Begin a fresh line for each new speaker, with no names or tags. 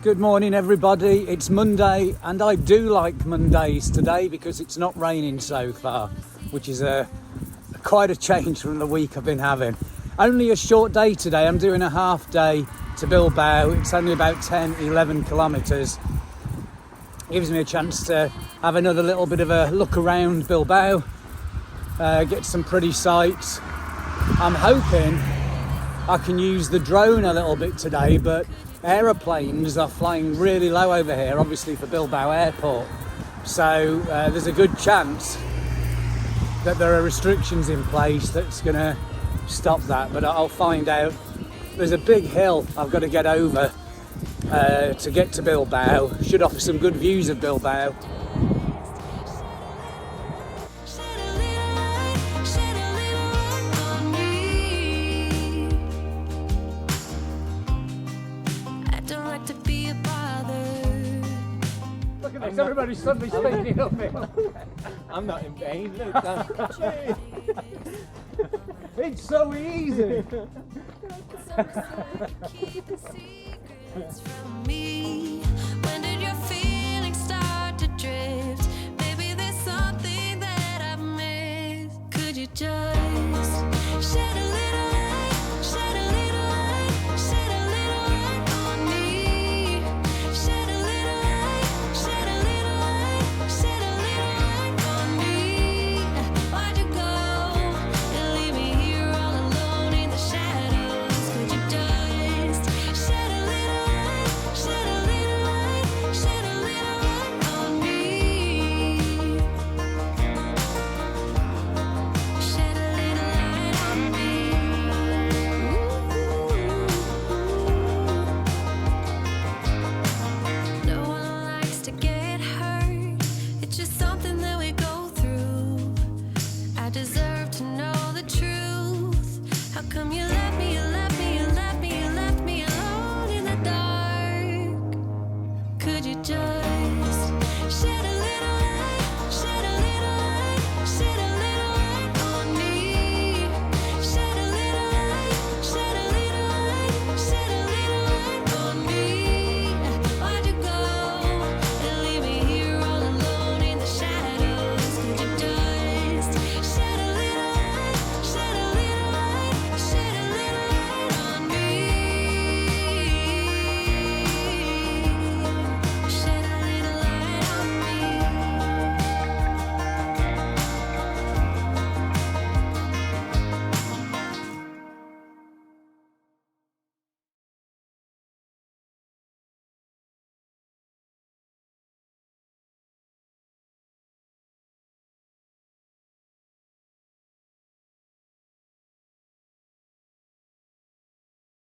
Good morning everybody, it's Monday and I do like Mondays today because it's not raining so far, which is quite a change from the week I've been having. Only a short day today, I'm doing a half day to Bilbao. It's only about 10-11 kilometres. Gives me a chance to have another little bit of a look around Bilbao, get some pretty sights. I'm hoping I can use the drone a little bit today, but aeroplanes are flying really low over here, obviously for Bilbao Airport. So there's a good chance that there are restrictions in place that's going to stop that, but I'll find out. There's a big hill I've got to get over to get to Bilbao. Should offer some good views of Bilbao. Look at this, everybody's suddenly speaking up here.
I'm not in pain, look.
It's so easy.
From me. When did your feelings start to drift? Maybe there's something that I've missed. Could you just shed a little light, shed a little light, shed a little light on me? Shed a little light, shed a little light, shed a little light on me. Why'd you go and leave me here all alone in the shadows? Could you just shed a little light, shed a little light, shed a little light on me? Shed a little light on me. No one likes to get hurt. It's just something that we go through. I deserve to know the truth. How come you